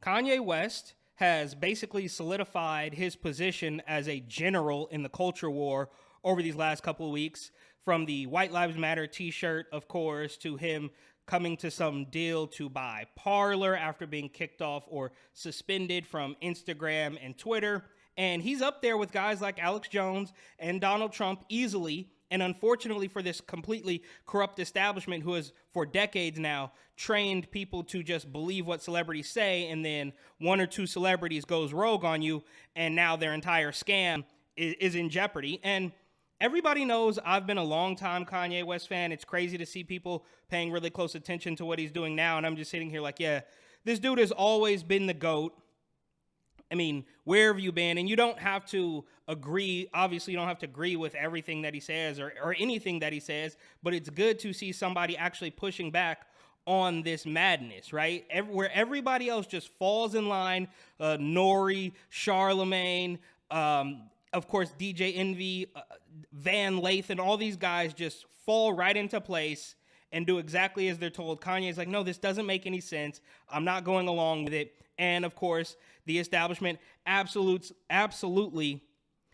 Kanye West has basically solidified his position as a general in the culture war over these last couple of weeks, from the White Lives Matter t-shirt, of course, to him coming to some deal to buy Parler after being kicked off or suspended from Instagram and Twitter. And he's up there with guys like Alex Jones and Donald Trump easily. And unfortunately for this completely corrupt establishment who has for decades now trained people to just believe what celebrities say, and then one or two celebrities goes rogue on you, and now their entire scam is in jeopardy. And everybody knows I've been a long-time Kanye West fan. It's crazy to see people paying really close attention to what he's doing now, and I'm just sitting here like, yeah, this dude has always been the GOAT. I mean, where have you been? And you don't have to agree. Obviously, you don't have to agree with everything that he says or anything that he says, but it's good to see somebody actually pushing back on this madness, right? Where everybody else just falls in line, Nori, Charlemagne, of course, DJ Envy, Van Lathan, all these guys just fall right into place and do exactly as they're told. Kanye's like, no, this doesn't make any sense. I'm not going along with it. And of course, the establishment absolutely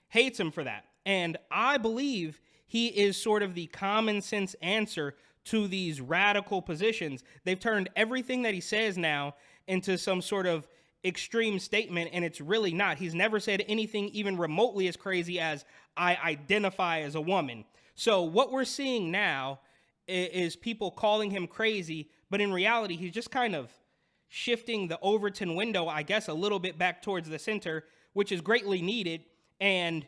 hates him for that. And I believe he is sort of the common sense answer to these radical positions. They've turned everything that he says now into some sort of extreme statement, and it's really not. He's never said anything even remotely as crazy as I identify as a woman. So what we're seeing now is people calling him crazy, but in reality, he's just kind of shifting the Overton window, I guess, a little bit back towards the center, which is greatly needed, and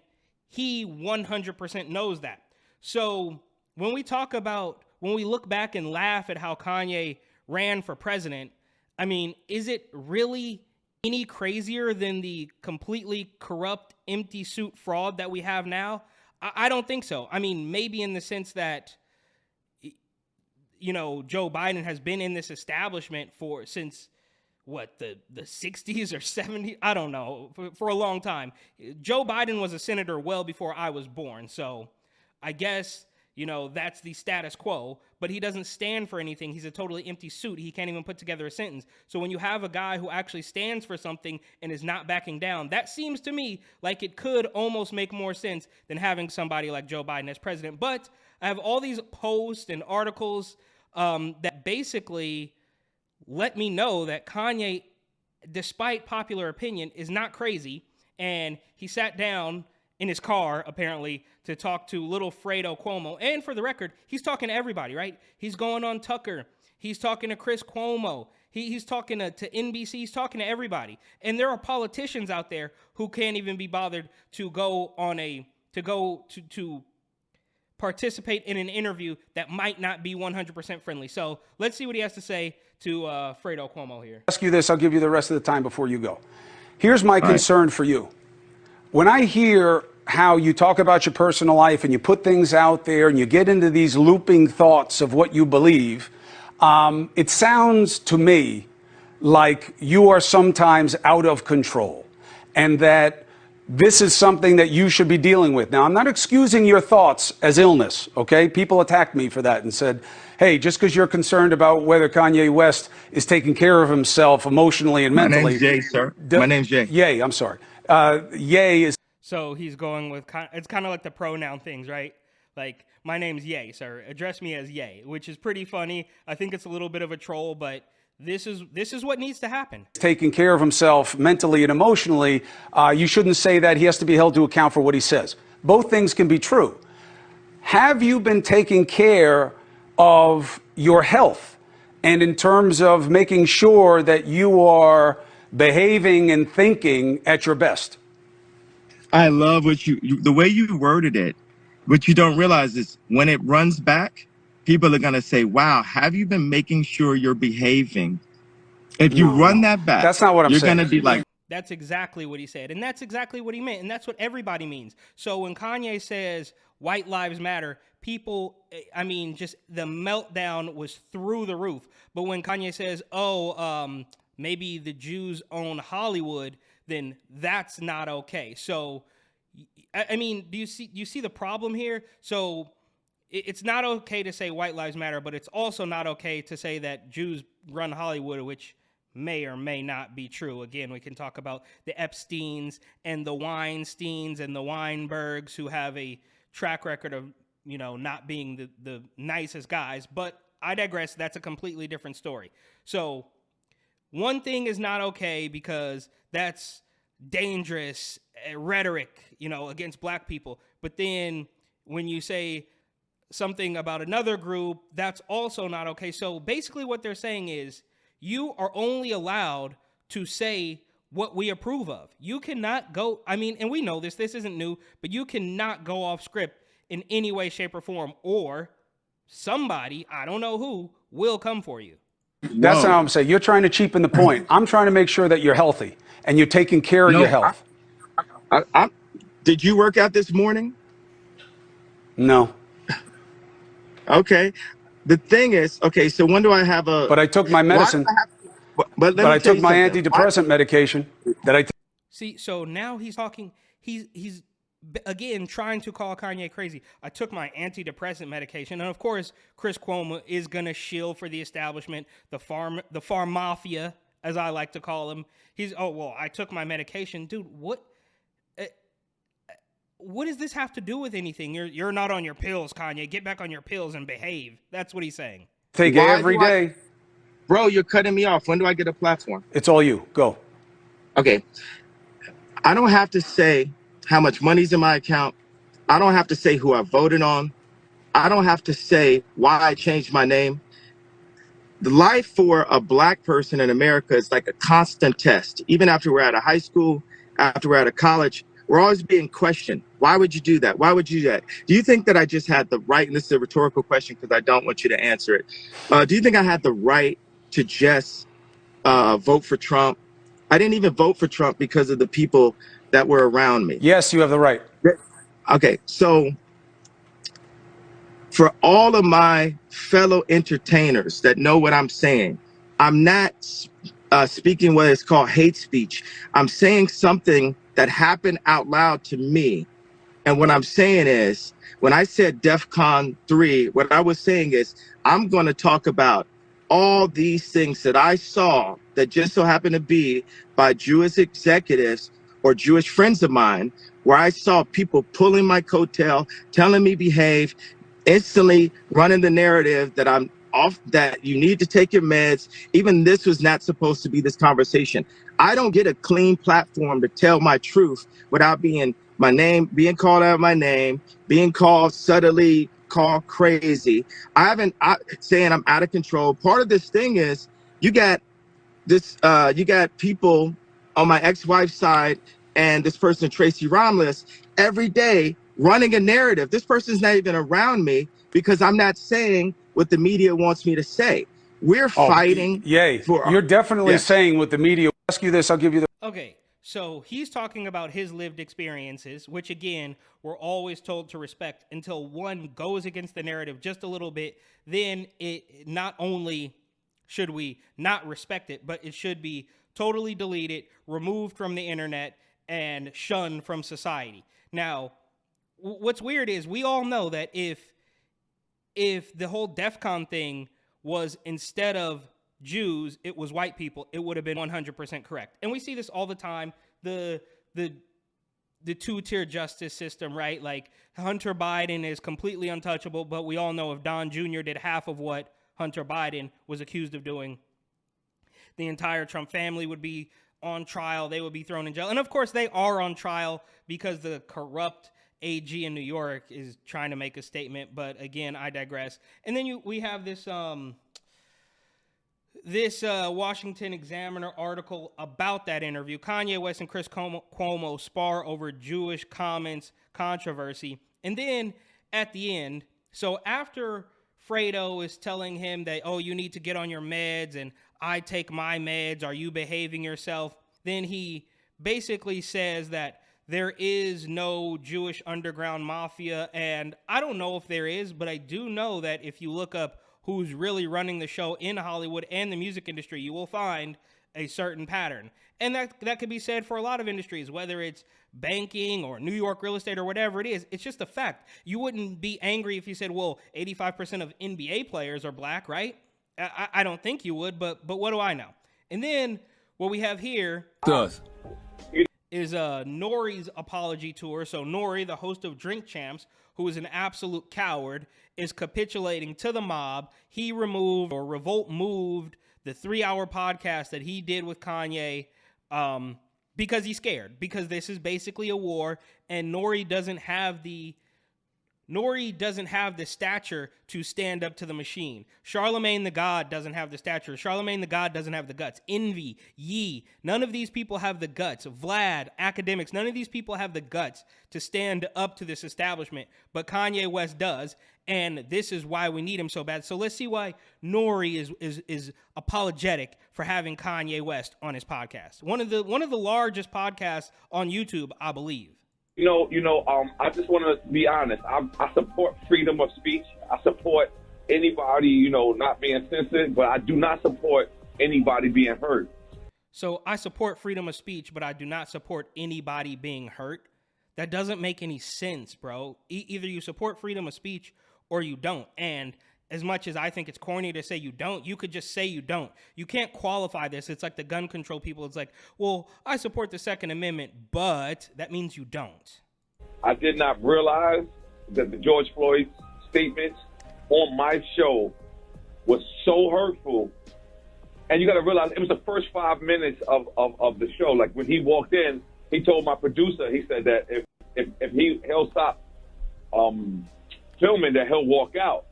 he 100% knows that. So when we look back and laugh at how Kanye ran for president, I mean, is it really any crazier than the completely corrupt, empty suit fraud that we have now? I don't think so. I mean, maybe in the sense that, you know, Joe Biden has been in this establishment since the 60s or 70s? I don't know, for a long time. Joe Biden was a senator well before I was born. So I guess, you know, that's the status quo, but he doesn't stand for anything. He's a totally empty suit. He can't even put together a sentence. So when you have a guy who actually stands for something and is not backing down, that seems to me like it could almost make more sense than having somebody like Joe Biden as president. But I have all these posts and articles that basically let me know that Kanye, despite popular opinion, is not crazy. And he sat down in his car, apparently, to talk to little Fredo Cuomo. And for the record, he's talking to everybody, right? He's going on Tucker. He's talking to Chris Cuomo. He's talking to NBC. He's talking to everybody. And there are politicians out there who can't even be bothered to go to participate in an interview that might not be 100% friendly. So let's see what he has to say to Fredo Cuomo here. Ask you this, I'll give you the rest of the time before you go. Here's my concern for you. When I hear how you talk about your personal life and you put things out there and you get into these looping thoughts of what you believe, it sounds to me like you are sometimes out of control and that this is something that you should be dealing with. Now, I'm not excusing your thoughts as illness, okay? People attacked me for that and said, hey, just because you're concerned about whether Kanye West is taking care of himself emotionally and mentally. My name's Jay, sir. My name's Jay. Ye, I'm sorry. Ye is. So he's going with, it's kind of like the pronoun things, right? Like, my name's Ye, sir. Address me as Ye, which is pretty funny. I think it's a little bit of a troll, but this is what needs to happen. Taking care of himself mentally and emotionally, you shouldn't say that. He has to be held to account for what he says. Both things can be true. Have you been taking care of your health and in terms of making sure that you are behaving and thinking at your best? I love what the way you worded it. What you don't realize is when it runs back, people are going to say, wow, have you been making sure you're behaving? If you run that back, that's not what I'm saying. You're going to be like. That's exactly what he said. And that's exactly what he meant. And that's what everybody means. So when Kanye says white lives matter, people, I mean, just the meltdown was through the roof. But when Kanye says, maybe the Jews own Hollywood, then that's not okay. So, I mean, do you see the problem here? So it's not okay to say white lives matter, but it's also not okay to say that Jews run Hollywood, which may or may not be true. Again, we can talk about the Epsteins and the Weinsteins and the Weinbergs, who have a track record of, not being the nicest guys, but I digress. That's a completely different story. So one thing is not okay because that's dangerous rhetoric, against black people. But then when you say something about another group, that's also not okay. So basically what they're saying is you are only allowed to say what we approve of. You cannot go, and we know this isn't new, but you cannot go off script in any way, shape, or form, or somebody, I don't know who, will come for you. That's not what I'm saying. You're trying to cheapen the point. I'm trying to make sure that you're healthy and you're taking care of your health. Did you work out this morning? No. Okay. The thing is, so when do I have a... But I took my medicine. But I took my antidepressant medication that I... See, so now he's talking, he's again trying to call Kanye crazy. I took my antidepressant medication. And of course, Chris Cuomo is going to shill for the establishment, the farm mafia, as I like to call him. I took my medication. Dude, what does this have to do with anything? You're not on your pills, Kanye. Get back on your pills and behave. That's what he's saying. Take it every day. Bro, you're cutting me off. When do I get a platform? It's all you. Go. Okay. I don't have to say how much money's in my account. I don't have to say who I voted on. I don't have to say why I changed my name. The life for a black person in America is like a constant test. Even after we're out of high school, after we're out of college, we're always being questioned. Why would you do that? Why would you do that? Do you think that I just had the right, and this is a rhetorical question because I don't want you to answer it. Do you think I had the right to just vote for Trump? I didn't even vote for Trump because of the people that were around me. Yes, you have the right. Okay, so for all of my fellow entertainers that know what I'm saying, I'm not speaking what is called hate speech. I'm saying something that happened out loud to me. And what I'm saying is, when I said DEFCON 3, what I was saying is, I'm going to talk about all these things that I saw that just so happened to be by Jewish executives or Jewish friends of mine, where I saw people pulling my coattail, telling me behave, instantly running the narrative that I'm off, that you need to take your meds. Even this was not supposed to be this conversation. I don't get a clean platform to tell my truth without being called out my name, being called subtly, called crazy. Saying I'm out of control. Part of this thing is you got people on my ex-wife's side and this person, Tracy Romulus, every day running a narrative. This person's not even around me because I'm not saying what the media wants me to say. We're fighting. You're definitely saying what the media. I'll ask you this. I'll give you the. Okay. So he's talking about his lived experiences, which again, we're always told to respect until one goes against the narrative just a little bit. Then it not only should we not respect it, but it should be totally deleted, removed from the internet, and shunned from society. Now, what's weird is we all know that if the whole DEFCON thing was instead of Jews, it was white people, it would have been 100% correct. And we see this all the time, the two-tier justice system, right? Like Hunter Biden is completely untouchable, but we all know if Don Jr. did half of what Hunter Biden was accused of doing, the entire Trump family would be on trial. They would be thrown in jail. And of course they are on trial because the corrupt AG in New York is trying to make a statement. But again, I digress. And then we have this Washington Examiner article about that interview. Kanye West and Chris Cuomo spar over Jewish comments controversy. And then at the end, so after Fredo is telling him that, oh, you need to get on your meds and I take my meds, are you behaving yourself? Then he basically says that there is no Jewish underground mafia. And I don't know if there is, but I do know that if you look up who's really running the show in Hollywood and the music industry, you will find a certain pattern. And that could be said for a lot of industries, whether it's banking or New York real estate or whatever it is. It's just a fact. You wouldn't be angry if you said, well, 85% of NBA players are black, right? I don't think you would, but what do I know? And then what we have here Does. is Nori's apology tour. So Nori, the host of Drink Champs, who is an absolute coward, is capitulating to the mob. He removed, or Revolt moved, the 3-hour podcast that he did with Kanye because he's scared, because this is basically a war, and Nori doesn't have the stature to stand up to the machine. Charlemagne the God doesn't have the stature. Charlemagne the God doesn't have the guts. Envy, Yee, none of these people have the guts. Vlad, academics, none of these people have the guts to stand up to this establishment. But Kanye West does, and this is why we need him so bad. So let's see why Nori is apologetic for having Kanye West on his podcast. One of the largest podcasts on YouTube, I believe. I just want to be honest. I support freedom of speech. I support anybody, not being censored, but I do not support anybody being hurt. So I support freedom of speech, but I do not support anybody being hurt. That doesn't make any sense, bro. Either you support freedom of speech or you don't. And as much as I think it's corny to say you don't, you could just say you don't. You can't qualify this. It's like the gun control people. It's like, well, I support the Second Amendment, but that means you don't. I did not realize that the George Floyd statements on my show was so hurtful. And you got to realize it was the first 5 minutes of the show. Like when he walked in, he told my producer, he said that if he'll stop filming, that he'll walk out.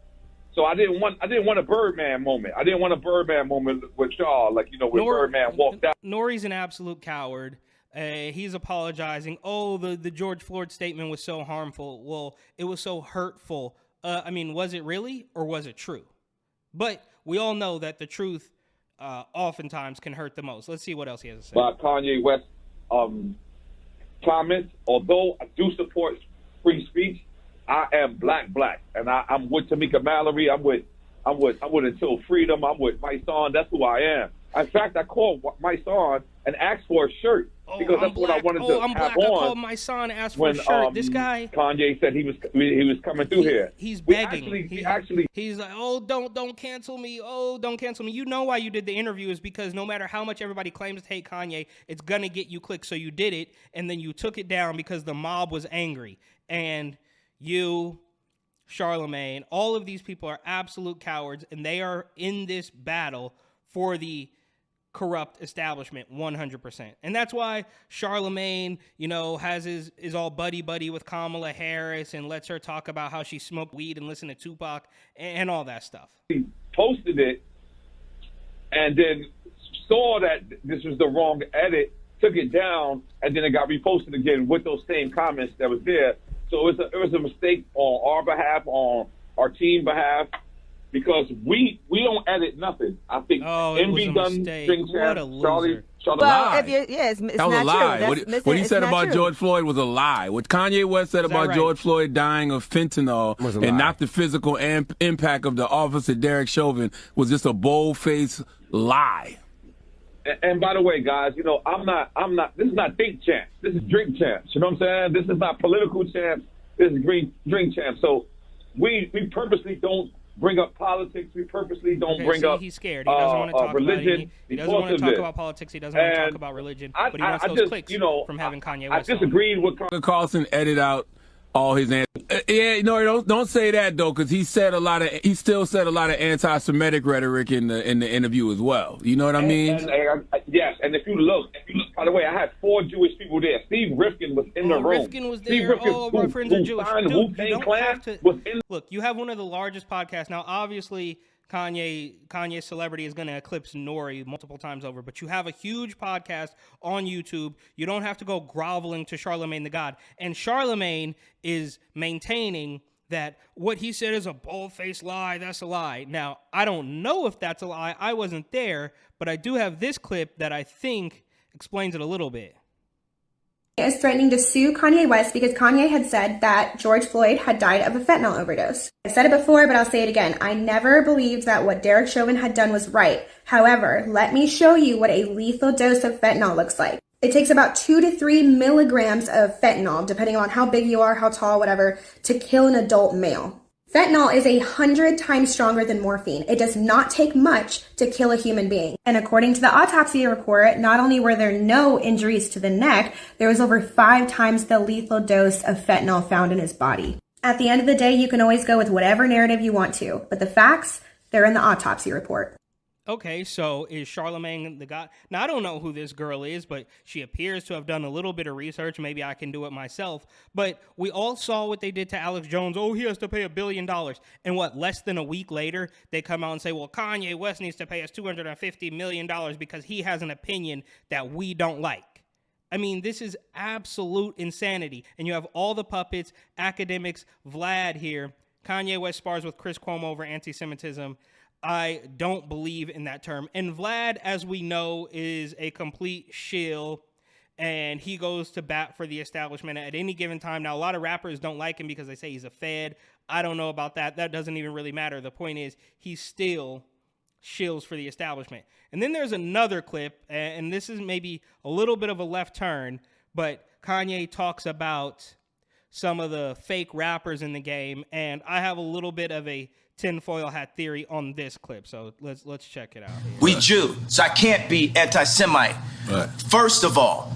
So I didn't want a Birdman moment. I didn't want a Birdman moment with Shaw, when Birdman walked out. Nori's an absolute coward. He's apologizing. Oh, the George Floyd statement was so harmful. Well, it was so hurtful. Was it really, or was it true? But we all know that the truth oftentimes can hurt the most. Let's see what else he has to say. By Kanye West comments, although I do support free speech, I am black, and I'm with Tamika Mallory. I'm with Until Freedom. I'm with my son. That's who I am. In fact, I called my son and asked for a shirt because that's what I wanted to have black. on. I called my son, asked for a shirt. This guy, Kanye said he was coming through here. He's begging. He's like, oh, don't cancel me. Oh, don't cancel me. You know why you did the interview is because no matter how much everybody claims to hate Kanye, it's gonna get you clicks. So you did it, and then you took it down because the mob was angry. And you, Charlemagne, all of these people are absolute cowards, and they are in this battle for the corrupt establishment 100%. And that's why Charlemagne, is all buddy with Kamala Harris and lets her talk about how she smoked weed and listened to Tupac and all that stuff. He posted it and then saw that this was the wrong edit, took it down, and then it got reposted again with those same comments that was there. So it was a mistake on our behalf, on our team behalf, because we don't edit nothing. I think Envy done things. What a loser. Well, it's that was not a lie. True. What he said about George Floyd was a lie. What Kanye West said about George Floyd dying of fentanyl and not the physical impact of the officer Derek Chauvin was just a bold-faced lie. And by the way, guys, I'm not, this is not Think Champs. This is Drink Champs. You know what I'm saying? This is not political champs. This is Drink Champs. So we purposely don't bring up politics. We purposely don't bring up he's scared. He doesn't want to talk religion. About he doesn't want to talk about politics. He doesn't want to talk about religion. But he wants those clicks from having Kanye West. I disagreed with Carlson edit out all his answers. Don't say that though, because he still said a lot of anti-Semitic rhetoric in the interview as well. You know what I mean? Yes, and if you look, by the way, I had 4 Jewish people there. Steve Rifkin was in the room. Rifkin was there. My friends are Jewish. Dude, you don't have to. Look, you have one of the largest podcasts now. Obviously, Kanye's celebrity is going to eclipse Nori multiple times over, but you have a huge podcast on YouTube. You don't have to go groveling to Charlemagne the God. And Charlemagne is maintaining that what he said is a bold-faced lie. That's a lie. Now, I don't know if that's a lie. I wasn't there, but I do have this clip that I think explains it a little bit. Is threatening to sue Kanye West because Kanye had said that George Floyd had died of a fentanyl overdose. I've said it before, but I'll say it again. I never believed that what Derek Chauvin had done was right. However, let me show you what a lethal dose of fentanyl looks like. It takes about 2 to 3 milligrams of fentanyl, depending on how big you are, how tall, whatever, to kill an adult male. Fentanyl is 100 times stronger than morphine. It does not take much to kill a human being. And according to the autopsy report, not only were there no injuries to the neck, there was over 5 times the lethal dose of fentanyl found in his body. At the end of the day, you can always go with whatever narrative you want to, but the facts, they're in the autopsy report. Okay, so is Charlemagne the guy? Now, I don't know who this girl is, but she appears to have done a little bit of research. Maybe I can do it myself. But we all saw what they did to Alex Jones. Oh, he has to pay $1 billion. And what, less than a week later, they come out and say, well, Kanye West needs to pay us $250 million because he has an opinion that we don't like. I mean, this is absolute insanity. And you have all the puppets, academics, Vlad here. Kanye West spars with Chris Cuomo over anti-Semitism. I don't believe in that term. And Vlad, as we know, is a complete shill, and he goes to bat for the establishment at any given time. Now, a lot of rappers don't like him because they say he's a fed. I don't know about that. That doesn't even really matter. The point is, he still shills for the establishment. And then there's another clip, and this is maybe a little bit of a left turn, but Kanye talks about some of the fake rappers in the game, and I have a little bit of a tinfoil hat theory on this clip, so let's check it out here. We Jew, so I can't be anti-Semite. Right. First of all,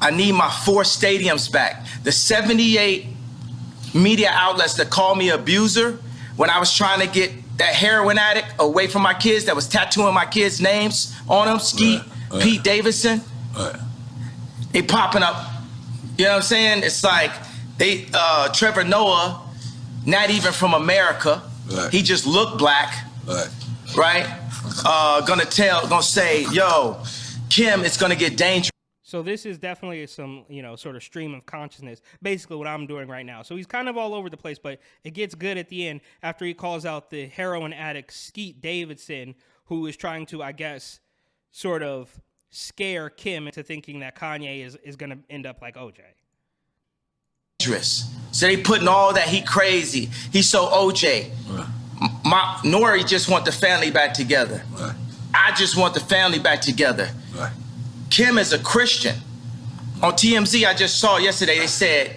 I need my 4 stadiums back. The 78 media outlets that call me abuser when I was trying to get that heroin addict away from my kids that was tattooing my kids' names on them, Skeet, right. Pete Davidson, right. They popping up. You know what I'm saying? It's like they Trevor Noah, not even from America. Right. He just looked black, right? Gonna say, yo, Kim, it's gonna get dangerous. So this is definitely some, sort of stream of consciousness, basically what I'm doing right now. So he's kind of all over the place, but it gets good at the end after he calls out the heroin addict Skeet Davidson, who is trying to, I guess, sort of scare Kim into thinking that Kanye is gonna end up like OJ. So they putting all that he crazy. He's so OJ. Right. Nori just want the family back together. Right. I just want the family back together. Right. Kim is a Christian. On TMZ, I just saw yesterday, they said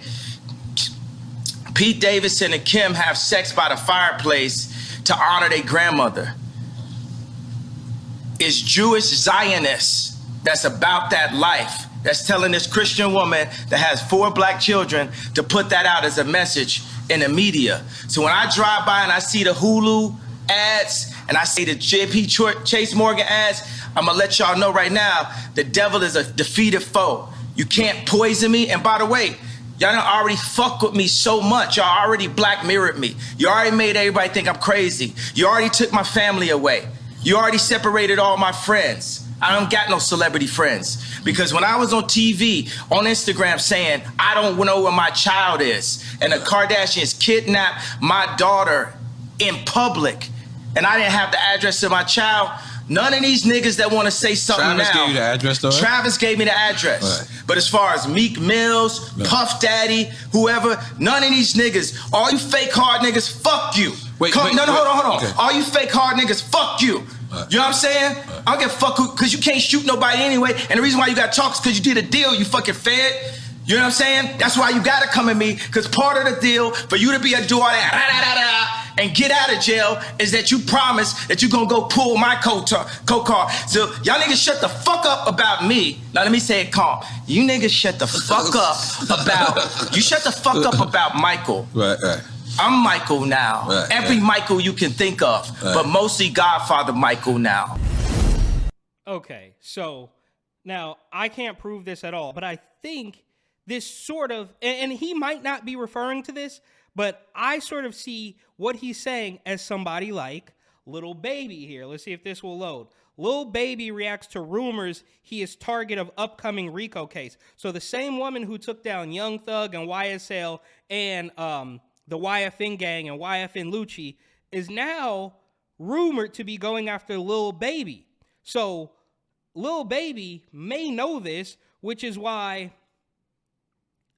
Pete Davidson and Kim have sex by the fireplace to honor their grandmother. It's Jewish Zionists that's about that life. That's telling this Christian woman that has 4 black children to put that out as a message in the media. So when I drive by and I see the Hulu ads and I see the JP Chase Morgan ads, I'm gonna let y'all know right now, the devil is a defeated foe. You can't poison me. And by the way, y'all done already fuck with me so much. Y'all already black mirrored me. You already made everybody think I'm crazy. You already took my family away. You already separated all my friends. I don't got no celebrity friends. Because when I was on TV, on Instagram saying, I don't know where my child is, and the Kardashians kidnapped my daughter in public, and I didn't have the address of my child, none of these niggas that want to say something Travis now. Gave you the address, though, right? Travis gave me the address. Right. But as far as Meek Mills, Puff Daddy, whoever, none of these niggas, all you fake hard niggas, fuck you. Hold on. Okay. All you fake hard niggas, fuck you. You know what I'm saying? I don't give a fuck because you can't shoot nobody anyway. And the reason why you got to talk is because you did a deal, you fucking fed. You know what I'm saying? That's why you got to come at me, because part of the deal for you to be able to do all that and get out of jail is that you promise that you're going to go pull my co-car. So y'all niggas shut the fuck up about me. Now let me say it calm. You niggas shut the fuck up about Michael. Right. I'm Michael now. Right, Every Michael you can think of, but mostly Godfather Michael now. Okay, so now I can't prove this at all, but I think this sort of, and he might not be referring to this, but I sort of see what he's saying as somebody like Lil Baby here. Let's see if this will load. Lil Baby reacts to rumors he is target of upcoming RICO case. So the same woman who took down Young Thug and YSL and the YFN gang and YFN Lucci is now rumored to be going after Lil Baby. So Lil Baby may know this, which is why,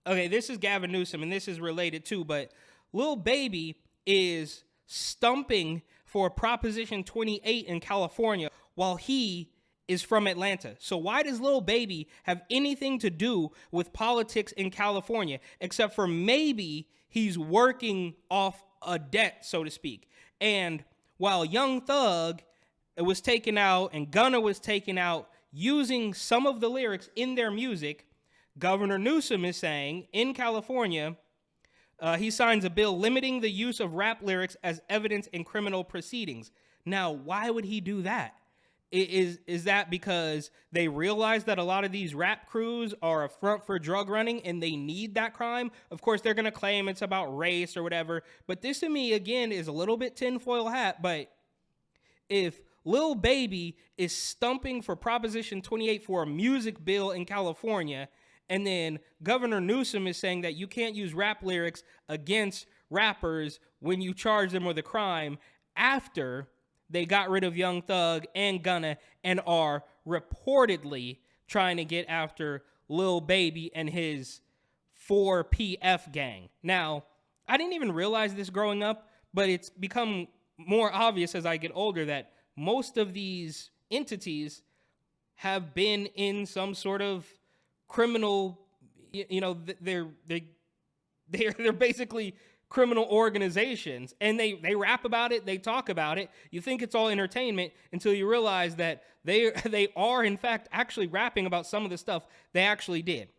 okay, this is Gavin Newsom, and this is related too, but Lil Baby is stumping for Proposition 28 in California while he is from Atlanta. So why does Lil Baby have anything to do with politics in California, except for maybe he's working off a debt, so to speak. And while Young Thug was taken out and Gunna was taken out using some of the lyrics in their music, Governor Newsom is saying in California, he signs a bill limiting the use of rap lyrics as evidence in criminal proceedings. Now, why would he do that? Is that because they realize that a lot of these rap crews are a front for drug running and they need that crime? Of course, they're going to claim it's about race or whatever. But this to me, again, is a little bit tinfoil hat. But if Lil Baby is stumping for Proposition 28 for a music bill in California, and then Governor Newsom is saying that you can't use rap lyrics against rappers when you charge them with a crime after they got rid of Young Thug and Gunna and are reportedly trying to get after Lil Baby and his 4PF gang. Now, I didn't even realize this growing up, but it's become more obvious as I get older that most of these entities have been in some sort of criminal, they're basically criminal organizations, and they rap about it, they talk about it. You think it's all entertainment until you realize that they are in fact actually rapping about some of the stuff they actually did.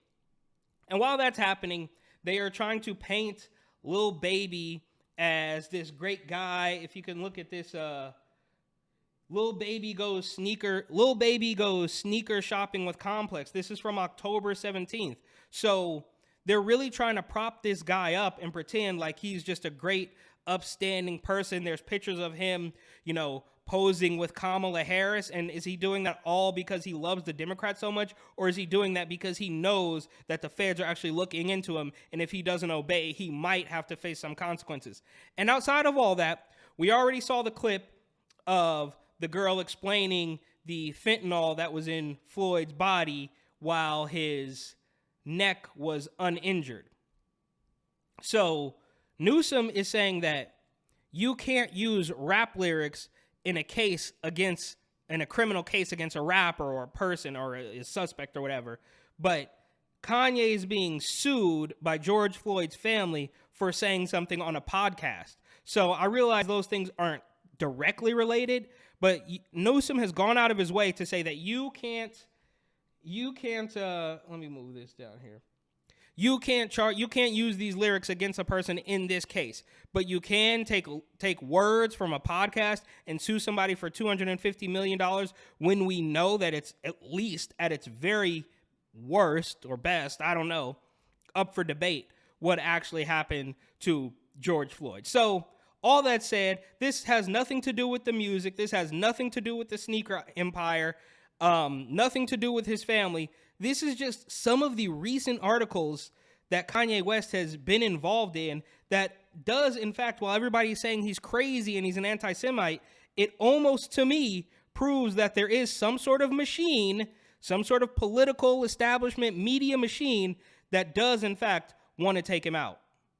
And while that's happening, they are trying to paint Lil Baby as this great guy. If you can look at this, Lil Baby goes sneaker shopping with Complex. This is from October 17th. So they're really trying to prop this guy up and pretend like he's just a great, upstanding person. There's pictures of him, posing with Kamala Harris. And is he doing that all because he loves the Democrats so much? Or is he doing that because he knows that the feds are actually looking into him? And if he doesn't obey, he might have to face some consequences. And outside of all that, we already saw the clip of the girl explaining the fentanyl that was in Floyd's body while his neck was uninjured. So Newsom is saying that you can't use rap lyrics in a criminal case against a rapper or a person or a suspect or whatever. But Kanye is being sued by George Floyd's family for saying something on a podcast. So I realize those things aren't directly related, but Newsom has gone out of his way to say that you can't, let me move this down here. You can't use these lyrics against a person in this case, but you can take words from a podcast and sue somebody for $250 million when we know that it's at least at its very worst or best, I don't know, up for debate what actually happened to George Floyd. So all that said, this has nothing to do with the music. This has nothing to do with the sneaker empire, nothing to do with his family. This is just some of the recent articles that Kanye West has been involved in that does, in fact, while everybody's saying he's crazy and he's an anti-Semite, it almost, to me, proves that there is some sort of machine, some sort of political establishment media machine that does, in fact, want to take him out.